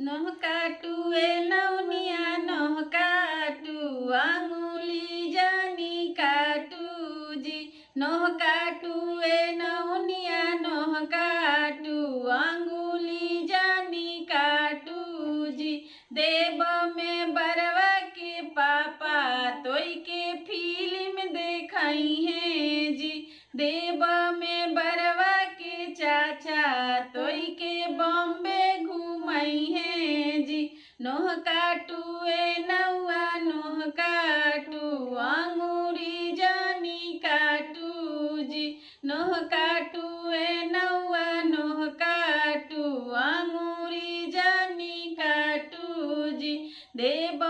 नह काटू ए नौनिया नह काटू आंगुली जानी काटू जी। नह काटू ए नौनिया नह काटू आंगुली जानी काटू जी। देव में बरवा के पापा तोई के फिल्म देखाई है जी। देव में बरवा के चाचा तोई के बॉम्बे घुमाई है जी। नोह काटू ए नौआ नोह काटू आंगूरी जानी काटू जी। नोह काटू ए नौआ नोह काटू आंगूरी जानी काटू जी। देव